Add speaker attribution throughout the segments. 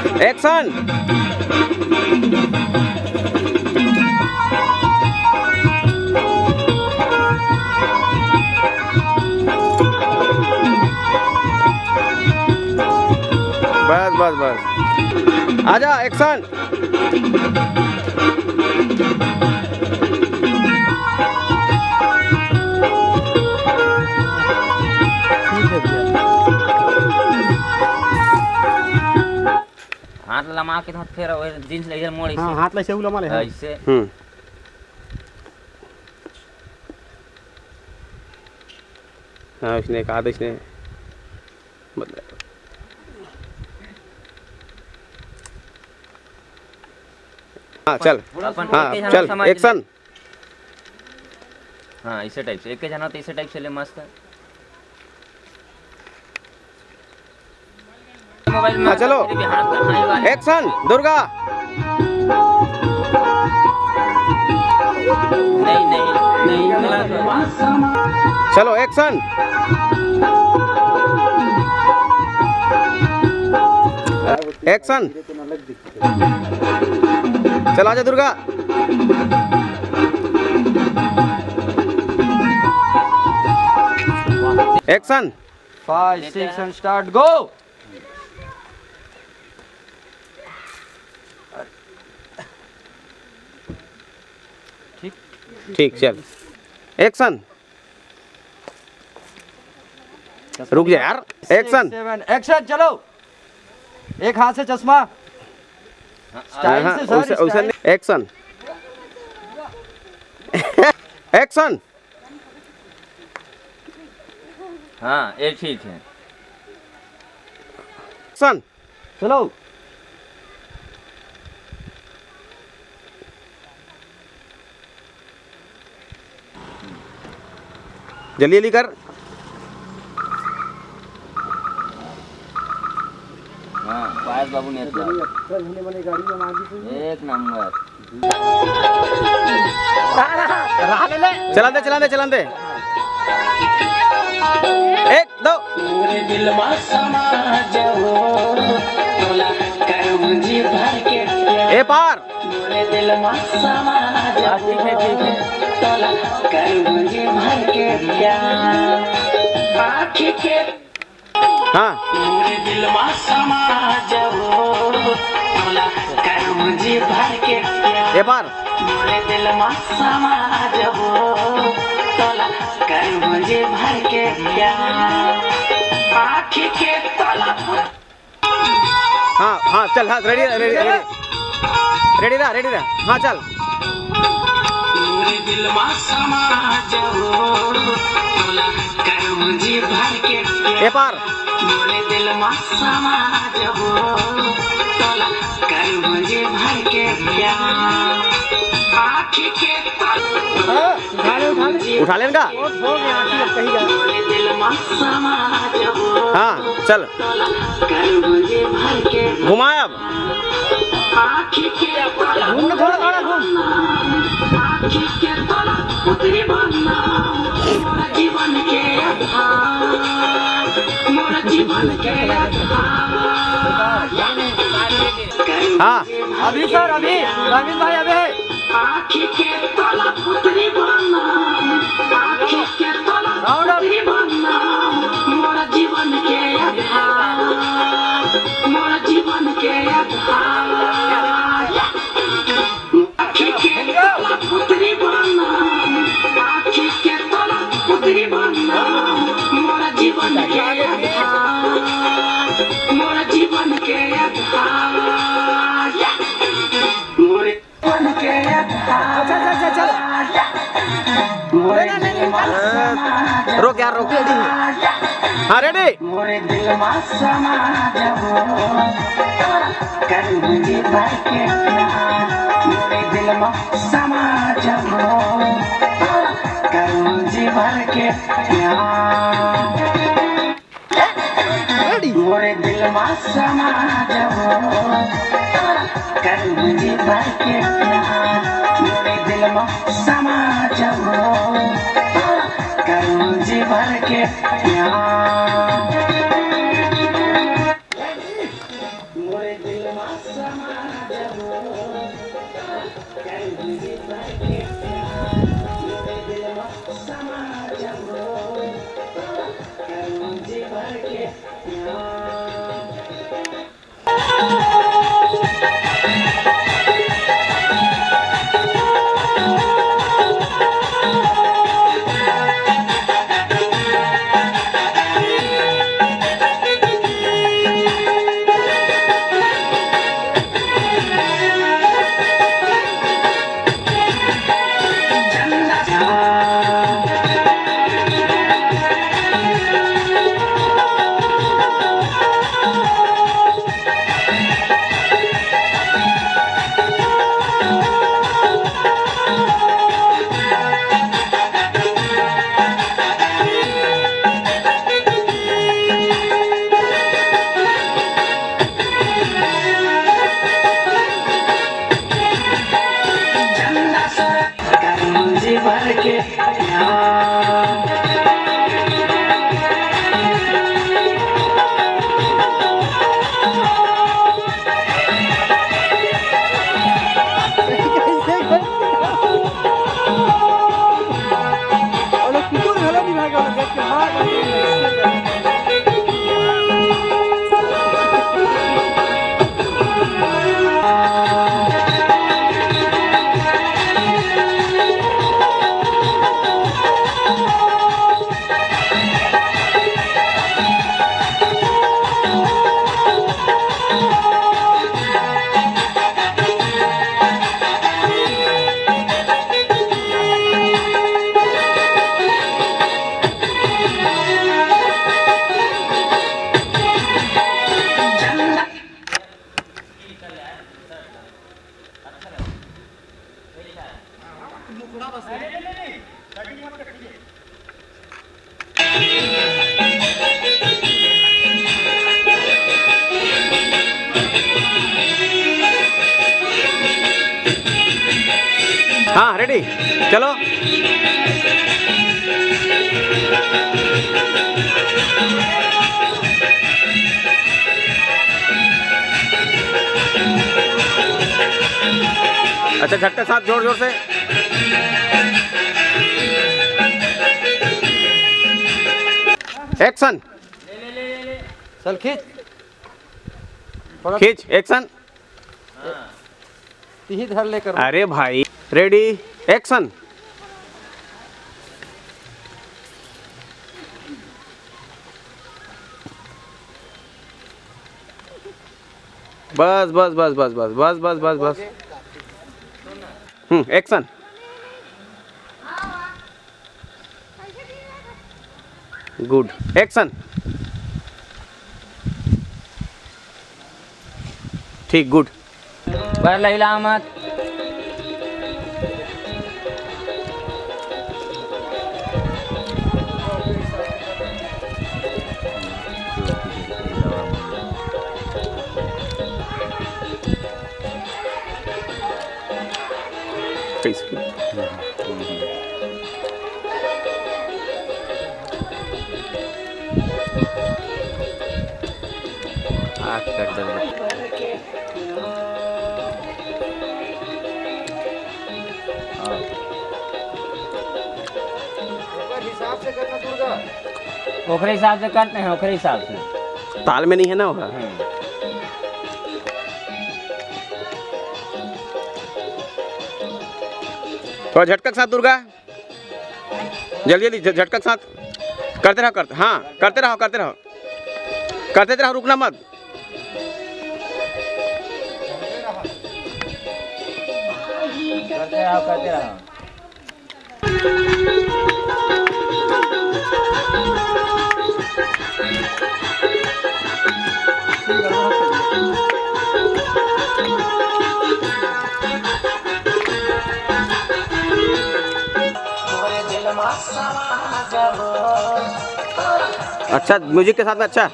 Speaker 1: Action. बस बस बस, आजा एक्शन।
Speaker 2: हाथ लमा के हाथ फेर जींस ले मोड़ ऐसे।
Speaker 3: हां हाथ ले से लमा ले
Speaker 2: ऐसे।
Speaker 1: हाँ उसने कहा था, इसने मतलब हाँ चल, हाँ चल एक्शन।
Speaker 2: हाँ इसे टाइप से एक जना तो इसे टाइप से ले मस्त। मोबाइल में
Speaker 1: हाँ चलो एक्शन। दुर्गा
Speaker 2: नहीं नहीं नहीं,
Speaker 1: चलो एक्शन। एक्शन। चल आजा Durga. Action.
Speaker 4: 5 6 and start go।
Speaker 1: ठीक चल एक्शन। रुक जा यार। एक्शन।
Speaker 4: 7 एक्शन चलो। एक हाथ से चश्मा स्टाइल से सर स्टाइल।
Speaker 1: एक्शन। एक्शन।
Speaker 2: हाँ ये ठीक है।
Speaker 1: एक्शन।
Speaker 4: चलो
Speaker 1: जल्दी जल्दी कर।
Speaker 2: हाँ पायस बाबू ने एक नंबर।
Speaker 1: चला दे चला दे चला दे। एक दो। ए पार।
Speaker 2: ठीक है ठीक है।
Speaker 1: हाँ ए पार। हाँ हाँ चल, हाँ रेडी रेडी रेडी रेडी रहा रेडी रहा। हाँ चल। ए पार। उठा लेन का। हाँ चल घुमाए अब।
Speaker 4: थोड़ा थोड़ा घूम।
Speaker 1: हाँ
Speaker 4: अभी सर अभी रविंद्र भाई अभी राउंड अप।
Speaker 1: रोक यार रोक। हाँ रेडी।
Speaker 5: मोरे दिल में समा जाओ कर मुझे भर के प्यार। मोरे दिल में समा जाओ कर मुझे भर के प्यार। मोरे दिल में समा जाओ कर मुझे भर के प्यार। मोरे दिल में समा जाओ कर मुझे भर के प्यार। मोरे भर के
Speaker 1: हाँ रेडी चलो। अच्छा झटका साथ जोर जोर से। एक्शन।
Speaker 4: चल खींच
Speaker 1: खींच एक्शन।
Speaker 4: ही धर लेकर।
Speaker 1: अरे भाई रेडी एक्शन। बस बस बस बस बस बस बस बस बस। एक्शन। Good action. ठीक गुड।
Speaker 2: पर लैला मत। ओखरे हिसाब से करते हैं, ओखरे हिसाब से।
Speaker 1: ताल में नहीं है ना होगा। तो झटका के साथ दुर्गा जल्दी जल्दी झटका के साथ करते रहो करते। हाँ करते रहो करते रहो करते रहो, रुकना मत।
Speaker 2: करते रहो करते रहो।
Speaker 1: अच्छा म्यूजिक के साथ में अच्छा।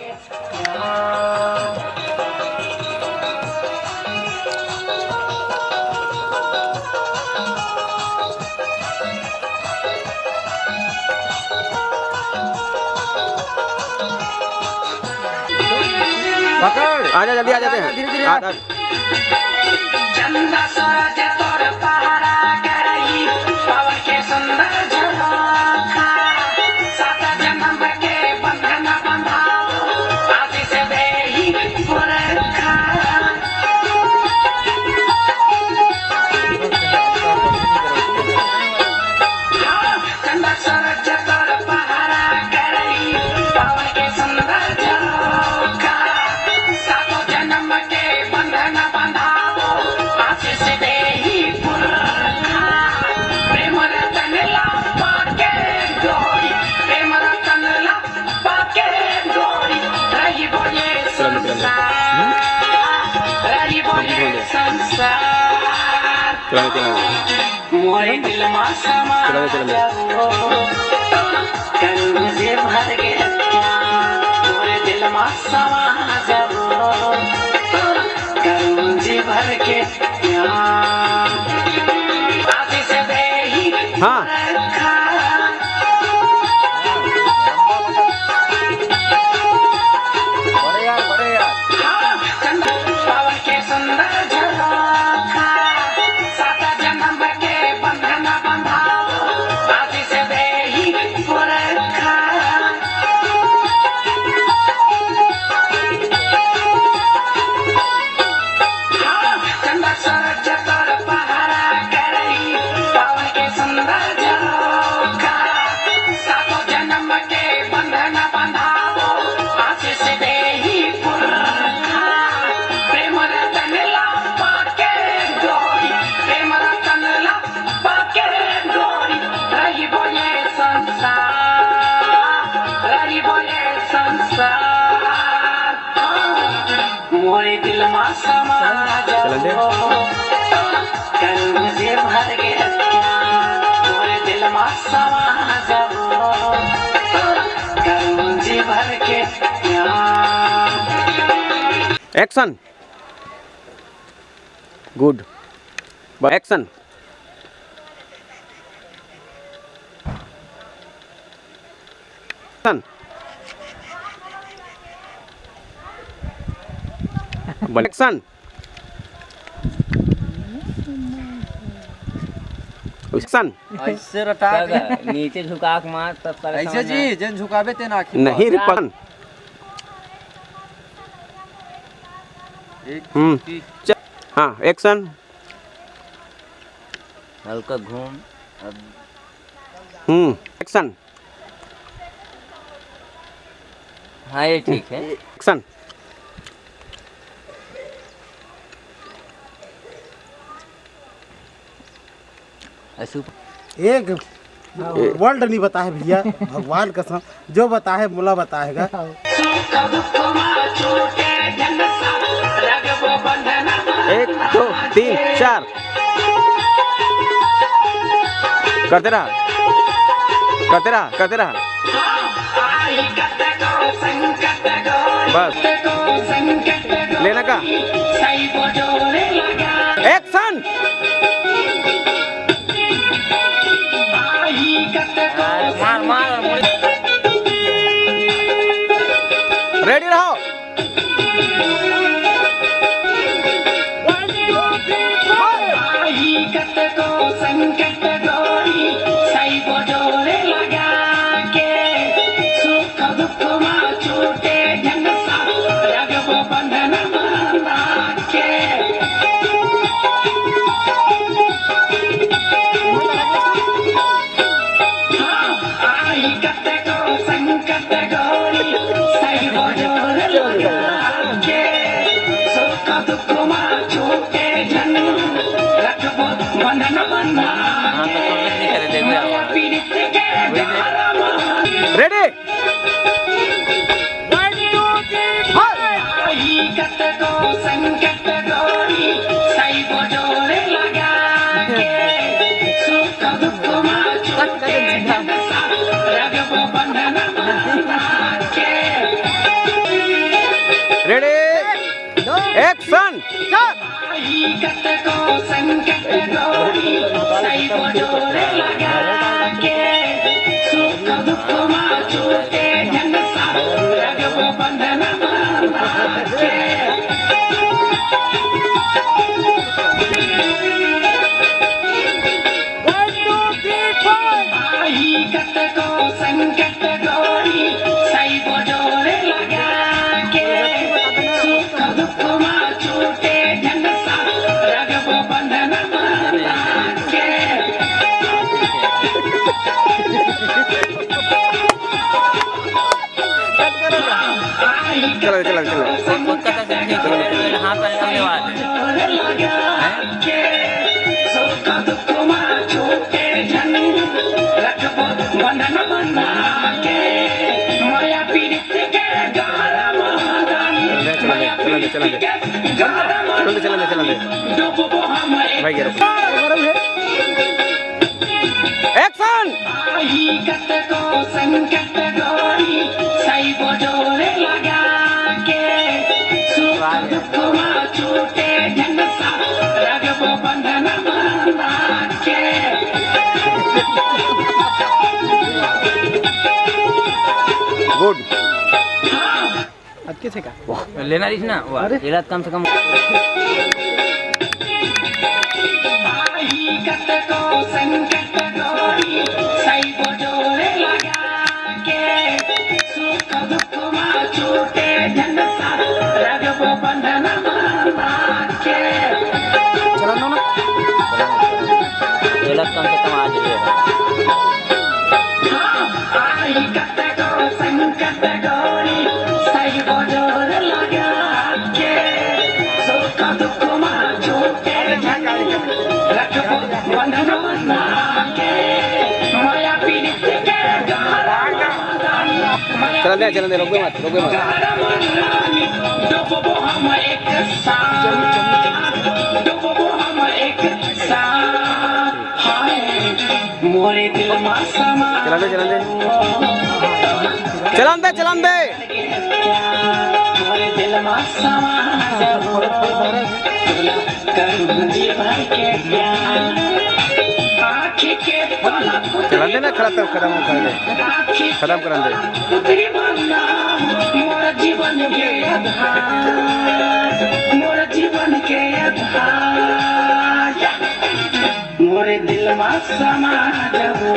Speaker 4: पकड़
Speaker 1: आजा जल्दी आ जाते हैं
Speaker 4: धीरे-धीरे
Speaker 1: आ,
Speaker 4: आ।
Speaker 1: आ,
Speaker 5: चंदा सूरज तोर पहरा करई पवन के सुंदर झरोखा सात जन्म के बंधन बंधाओ आज से देही पुरखा चंदा सूरज तोर पहरा करई पवन के सुंदर झरोखा सात जन्म के बंधन बंधाओ आज से देही पुरखा प्रेम रतन ला पाके डोरी प्रेम रतन ला पाके डोरी रही बोले संसार रही बोले संसार
Speaker 1: चलो चलो
Speaker 5: मोरे दिल मा समा
Speaker 1: चलो, चलो।
Speaker 5: जाओ कल मुझे भर गया मोरे दिल मा समा जाओ कल मुझे भर के आज से देही
Speaker 1: हाँ।
Speaker 5: पुरखा
Speaker 4: बड़े यार
Speaker 5: चंदा पवन के सुंदर झरोखा सात जन्म के बंधन बंधाओ आज से देही पुरखा चंदा सूरज तोर पहरा करई पवन के सुंदर झरोखा सातों जन्म के बंधन बंधाओ आज से देही पुरखा प्रेम रतन ला पाके डोरी प्रेम रतन ला पाके डोरी रही बोले संसार रही बोले संसार मोरे दिल मा समा
Speaker 1: चलन दे।
Speaker 5: जाओ कल मुझे भर गया मोरे दिल मा समा जाओ कल मुझे भर के
Speaker 1: action good action action action action
Speaker 4: ऐसे रटा के
Speaker 2: नीचे झुका के मार तब तक
Speaker 4: ऐसे जी जन झुकावे ते ना
Speaker 1: नहीं रिपन हाँ एक्शन
Speaker 2: हल्का घूम अब
Speaker 1: एक्शन
Speaker 2: हाँ ये ठीक है
Speaker 1: एक्शन
Speaker 2: अशुभ
Speaker 3: एक वर्ल्ड नहीं बता है भैया भगवान कसम जो बता है मुला बताएगा
Speaker 5: सुख दुख मा छूटे जन सा रगबो बंधन
Speaker 1: 1 2 3 4 करते रहा करते रहा
Speaker 5: आई कत को संकट गो
Speaker 1: बस
Speaker 5: को संकट गो
Speaker 1: लेना का
Speaker 5: सही बोझोले लगा
Speaker 1: एक्शन
Speaker 5: आई कत को
Speaker 2: मार मार मुड़
Speaker 1: रेडी रहो
Speaker 5: आई कत को संकट गोरी सही बोझोले लगा के सुख दुख मा छूटे जन सा रगबो बंधन बंधा के आई कत को संकट गोरी सही बोझोले लगा के सुख दुख मा छूटे जन रगबो बंधन बंधा
Speaker 2: हाँ तो तुमने नहीं करे देखो यार
Speaker 5: पीड़ित के दारमा
Speaker 1: रेडी
Speaker 5: आई कत को संकट गोरी सही बोझोले लगा के सुख दुख मा छूटे जन सा रगबो बंधन बंधा के
Speaker 1: रेडी एक्शन
Speaker 5: आई कत को संकट गोरी सही बोझोले लगा के सुख दुख मा छूटे जन सा रगबो बंधन बंधा के कत को संकट गोरी सही बजोरे लगा के सुख दुख माँ छूटे ढंग सा रगबो बंधन बना के
Speaker 1: चलो चलो चलो
Speaker 2: कोलकाता से ठीक है यहाँ पर लगने वाले
Speaker 5: सुख दुख माँ छूटे ढंग रगबो बंधन बना के माया पीड़ित के गारा महादान माया पीड़ित के गारा
Speaker 1: चलो दे
Speaker 5: डूबो हम
Speaker 1: भाई गिरो एक्शन
Speaker 5: आई कत को संकट गोरी सही बजोरे लगा के सुख दुख माँ छूटे ढंग सा रगबो बंधन बना के
Speaker 1: गुड
Speaker 2: लेना रही ना वो इलाज कम से कम
Speaker 5: आई कत को संकट गोरी सही बजोरे लगा के सुख दुख माँ छूटे ढंग सा रगबो बंधन बना के
Speaker 2: इलाज कम से कम आज ले
Speaker 5: आई कत को संकट गोरी सही बजोरे लगा के सुख दुख माँ छूटे रगबो बंधन बना के माया पीड़ित के गारा
Speaker 1: चलो दे रोको मत
Speaker 5: डूबो हम एक साथ डूबो हम एक साथ हाय मोरे दिल में समा
Speaker 1: चला दे
Speaker 5: मोरे दिल में समा करूँ जी भर के प्यार आँखी के पलक
Speaker 1: चला दे ना खत्म कर दे खत्म कर दे
Speaker 5: उतरी बनना मोर जीवन के आधार मोर जीवन के आधार मोरे दिल में समा जाओ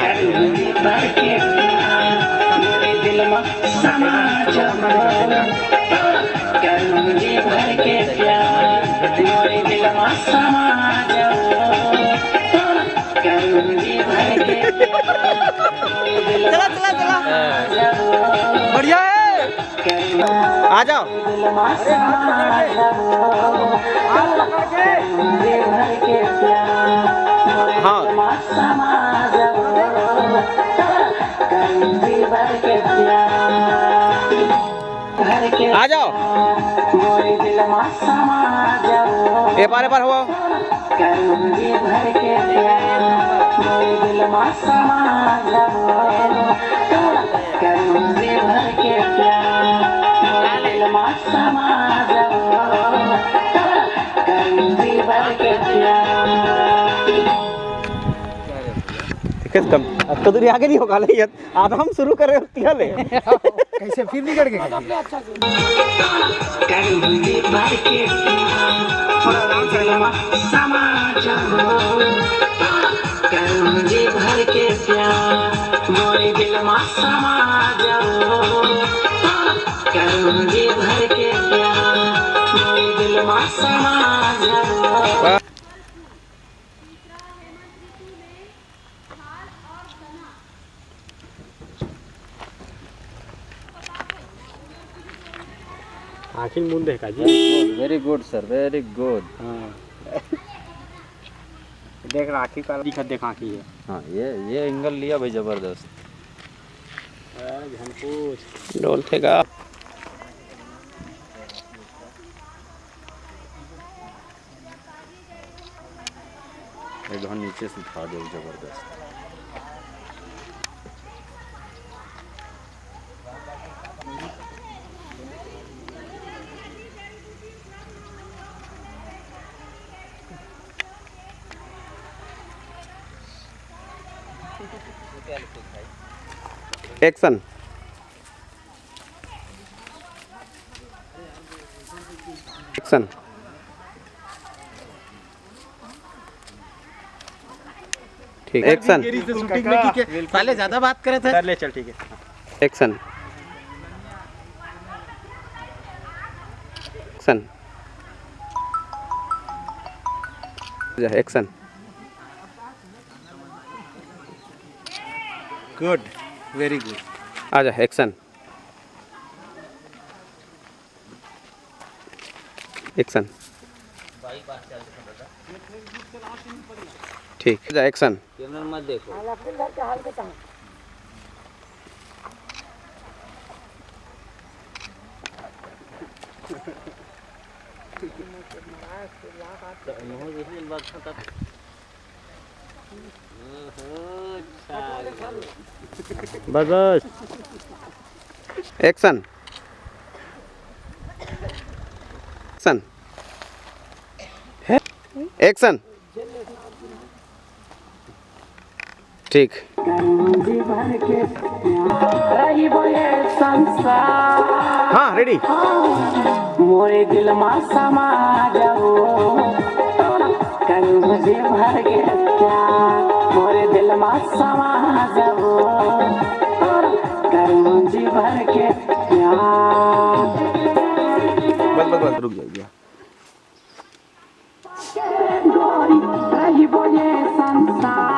Speaker 5: करूँगी भर के प्यार मोरे दिल में समा जाओ करूँगी भर के प्यार मोरे दिल में समा जाओ करूँगी भर के
Speaker 1: चला बढ़िया है आ जाओ हाँ आ जाओ ए पार हो
Speaker 5: करूँगी भर के प्यार मोरे दिल में समा जाओ करूँगी भर के प्यार मोरे दिल में समा जाओ करूँगी भर के प्यार
Speaker 1: कम अब तो दूरी आगे नहीं होगा ले आधा हम शुरू कर रहे होती है ले
Speaker 3: कैसे फिर निकल के
Speaker 5: करूँगी भर के प्यार मोरे दिल में समा जाओ करूँगी भर के प्यार मोरे दिल में समा जाओ करूँगी भर के प्यार मोरे दिल में समा जाओ
Speaker 1: आखिर मुंडे का जी
Speaker 4: very good sir very good
Speaker 1: हाँ देख रहा आखिर का दिखा देख आखिर है
Speaker 4: हाँ ये एंगल लिया भाई जबरदस्त
Speaker 1: डोलतेगा
Speaker 4: एकदम नीचे से उठा दो जबरदस्त
Speaker 1: एक्शन एक्शन ठीक एक्शन
Speaker 3: गेरी से शूटिंग में की के साले ज्यादा बात करे थे।
Speaker 4: ले चल ठीक है।
Speaker 1: Action action action
Speaker 3: good, very good.
Speaker 1: आजा एक्शन एक्शन ठीक आजा एक्शन
Speaker 2: कैमरा मत देखो।
Speaker 4: बस बस
Speaker 1: एक्शन एक्शन एक्शन ठीक
Speaker 5: रही बोले संसार
Speaker 1: हाँ रेडी
Speaker 5: मोरे दिल में समा जाओ कर मुझे भर के प्यार मोरे दिल में समा जाओ कर मुझे भर के प्यार
Speaker 1: बस रुक जाइए
Speaker 5: गोरी रही बोले संसार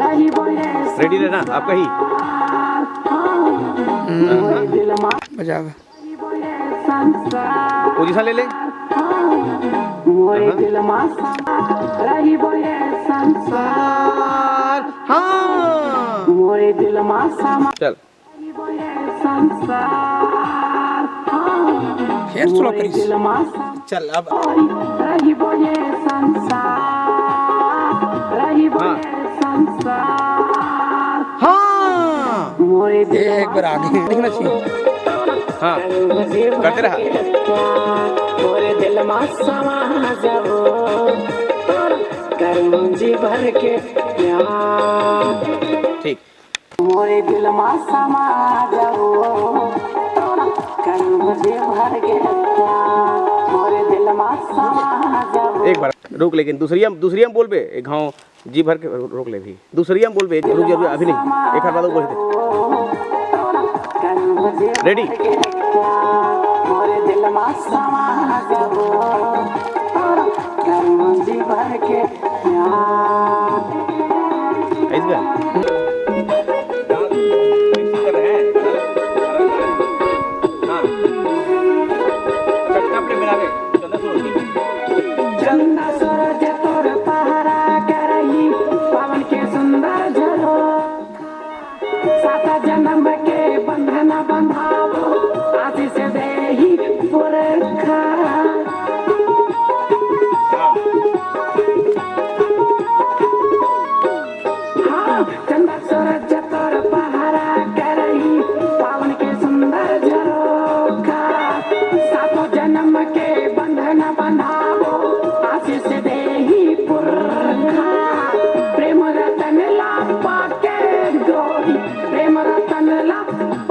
Speaker 5: रही बोले
Speaker 1: रेडी रहना आपका ही
Speaker 5: मोरे दिल में
Speaker 1: मजा आएगा
Speaker 5: बोले संसार
Speaker 1: पोजीशन ले ले
Speaker 5: मोरे दिल में समा रही बोले संसार
Speaker 1: हाँ
Speaker 5: मोरे दिल में समा
Speaker 1: चल
Speaker 5: रही बोले संसार
Speaker 3: फिर स्लो
Speaker 5: मोरे
Speaker 3: करिस।
Speaker 5: दिल में समा
Speaker 3: चल अब
Speaker 5: रही बोले संसार रही बोले संसार
Speaker 1: हाँ
Speaker 5: मोरे दिल
Speaker 3: एक बार आगे दिखना चाहिए।
Speaker 1: हाँ करते रहा
Speaker 5: मोरे दिल में समा जाओ कर मुझे भर के प्यार
Speaker 1: ठीक
Speaker 5: मोरे दिल में समा जाओ कर मुझे भर के प्यार मोरे दिल में समा जाओ
Speaker 1: एक बार रुक लेकिन दूसरी हम बोल पे एक घाव जी भर के रोक ले भी दूसरी हम बोल पे रुक जरूर अभी नहीं एक हर बात बोल दे रेडी
Speaker 5: मोरे दिल में समा जाओ कर मुझे भर के प्यार
Speaker 1: ऐसा
Speaker 5: चंदा सूरज तोर पहरा करही पवन के सुंदर झरो सात जन्म के बंधन बंधावो आशीष देही पुरखा हाँ चंदा सूरज तोर पहरा करही पवन के सुंदर झरोखा सातों जन्म के बंधन बंधावो आशीष देही पुरखा प्रेम रतन ला पाके गोरी प्रेम रतन ला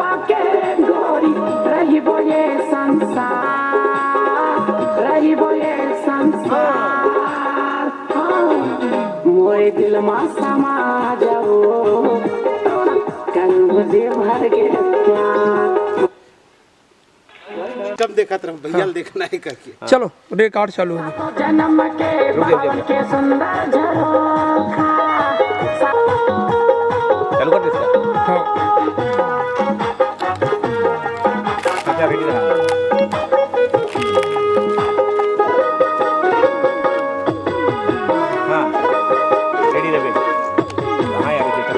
Speaker 5: पाके गोरी रही बोले संसार रही बोले संसार हाँ, मोरे दिल में समा जाओ कर मुझे भर के प्यार
Speaker 3: कब देखा तरफ भैया देखना है करके।
Speaker 6: चलो रिकॉर्ड चालू है।
Speaker 5: जन्म के पवन के सुंदर झरोखा
Speaker 1: चालू कर दे इसका
Speaker 6: हाँ
Speaker 1: अच्छा रेडी रहा हाँ रेडी रहे हाँ यार बेटा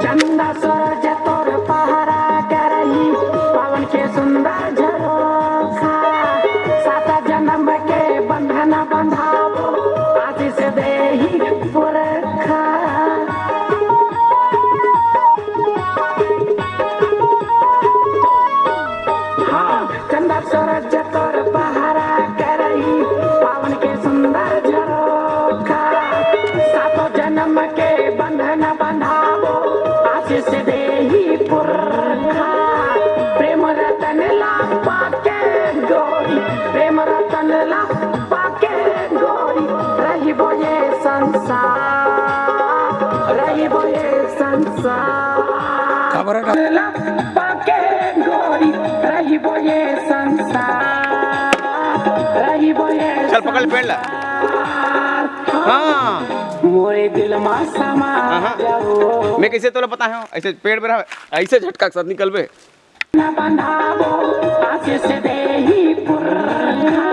Speaker 5: चंदा सूरज तोर पहरा करही पवन के सुंदर झरोखा सात जन्म के बंधन बंधावो आशीष देही पुरखा हाँ चंदा सूरज तोर पहरा करही पवन के सुंदर झरोखा सातों जन्म के बंधन बंधावो आशीष देही पुरखा प्रेम रतन ला पाके गोरी प्रेम रतन ला पाके गोरी रही बोले संसार
Speaker 6: खबर है
Speaker 5: पाके गोरी रही बोये संसार रही बोये
Speaker 1: चल पकड़ पेड़ ला। हाँ
Speaker 5: मोरे दिल में समा जाओ
Speaker 1: मैं कैसे तोला पता है ऐसे पेड़ पे रहा ऐसे झटका के साथ निकल बे
Speaker 5: न बंधावो आशीष देही पुरखा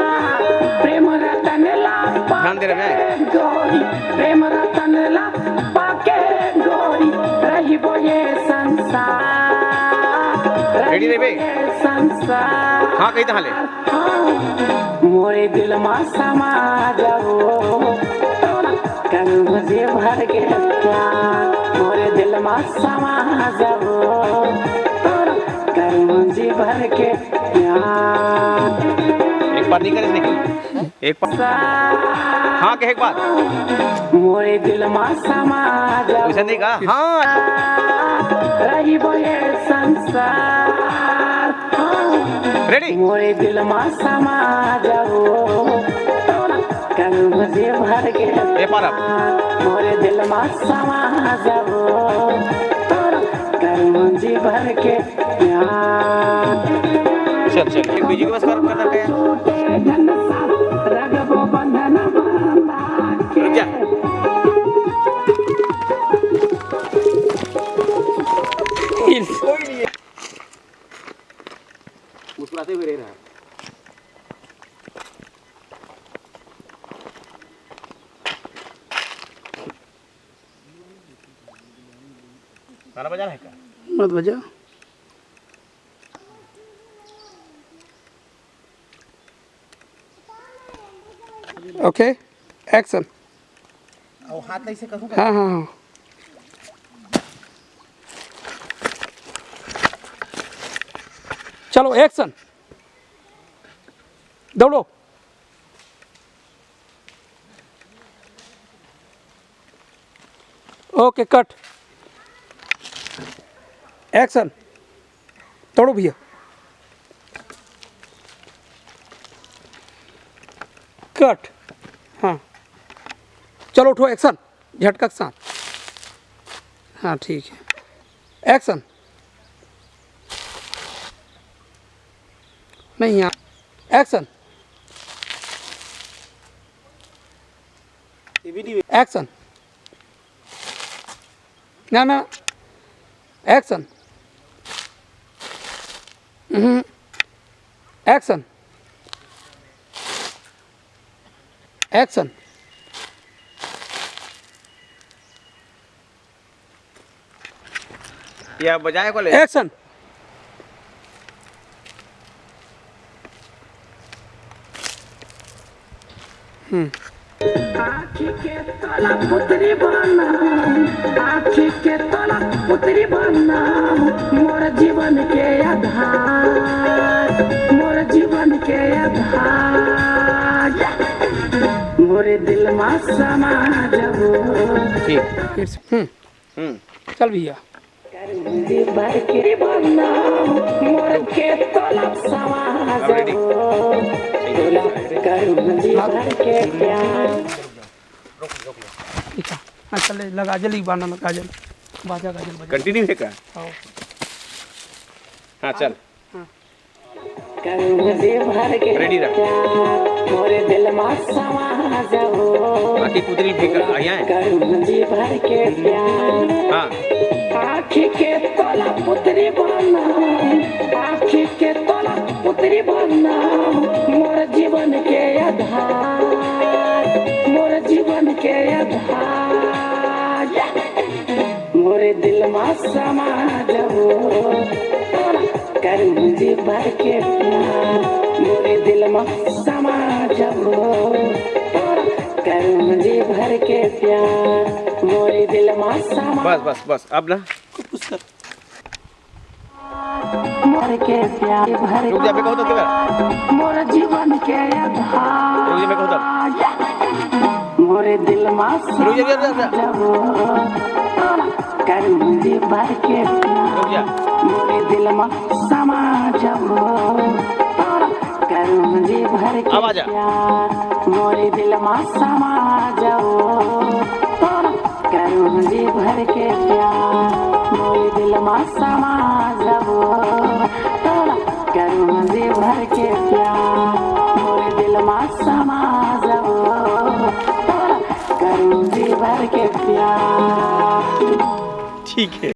Speaker 5: प्रेम रतन ला
Speaker 1: ध्यान दे रहे हैं।
Speaker 5: गोरी प्रेम रतन ला पाके गोरी रही बोये संसार
Speaker 1: रेडी रे बे
Speaker 5: संसार
Speaker 1: हाँ कही था ले
Speaker 5: मोरे दिल में समा जाओ करूँ मुझे भर के प्यार मोरे दिल में समा जाओ करूँ मुझे भर के प्यार
Speaker 1: एक बार नहीं करे निकल एक बार हाँ कहे एक बार
Speaker 5: मोरे दिल में समा जाओ
Speaker 1: वैसे नहीं कहा हाँ
Speaker 5: रही बोले संसार
Speaker 1: रेडी
Speaker 5: मोरे दिल में समा जाओ करूँ मुझे भर के
Speaker 1: ये पार अब
Speaker 5: मोरे दिल में समा जाओ करूँ मुझे भर के प्यार
Speaker 1: चल चल एक बीजी के बस कर करना क्या
Speaker 5: टूटे घन सा रगबो बंधन बांधा के
Speaker 1: रुक जा मुस्कुराते हुए रह रहा है गाना बजा रहा है क्या
Speaker 3: मत बजा
Speaker 6: ओके एक्शन
Speaker 3: और हाथ ऐसे करूँ
Speaker 6: हाँ हाँ हाँ चलो एक्शन दौड़ो ओके कट एक्शन दौड़ो भैया कट हाँ चलो उठो एक्शन झटका के साथ हाँ ठीक है एक्शन नहीं यहाँ एक्शन एक्शन ना ना एक्शन एक्शन एक्शन
Speaker 1: या बजाए को ले
Speaker 6: एक्शन
Speaker 5: आँखी के तोला पुतरी बना आँखी के तोला पुतरी बना मोर जीवन के आधार मोर जीवन के आधार मोरे दिल में समा जाओ
Speaker 1: ठीक
Speaker 6: फिर से चल भैया
Speaker 5: जी भर के बना मोर के तोला समा जाओ करूँ जी भर के प्यार
Speaker 6: ठीक है हाँ चल लगा जल्दी बाना लगा जल बाजा गाजल बजा
Speaker 1: कंटिन्यू है क्या
Speaker 6: आओ
Speaker 1: हाँ चल
Speaker 5: करूँ जी भर के
Speaker 1: रेडी रख
Speaker 5: प्यार मोरे दिल में समा जाओ
Speaker 1: बाकी कुतरी फेंक आया है
Speaker 5: करूँ जी भर के प्यार
Speaker 1: हाँ
Speaker 5: आँखी के तोला पुतरी बना आँखी के तोला पुतरी बना मोर जीवन के आधार मोर जीवन के आधार मोरे दिल में समा जाओ करूँ जी भर के प्यार मोरे दिल में समा जाओ करूँ जी भर के प्यार मोरे दिल में समा
Speaker 1: बस बस बस अब ना
Speaker 5: मोर के प्यार भर
Speaker 1: रुक जा मैं कहूँ तो क्या
Speaker 5: मोर जीवन के आधार
Speaker 1: रुक जा मैं कहूँ तब
Speaker 5: मोरे दिल में
Speaker 1: रुक जा रुक जा
Speaker 5: करूँ जी भर के प्यार
Speaker 1: रुक जा
Speaker 5: मोरे दिल में समा जाओ करूँ जी भर के
Speaker 1: अब आ जा।
Speaker 5: प्यार मोरे दिल में समा जाओ करूँ जी भर के प्यार समा जाओ तोरा करूँ जी भर के प्यार मोरे दिल में समा जाओ तोरा करूँ जी भर के प्यार।
Speaker 1: ठीक है।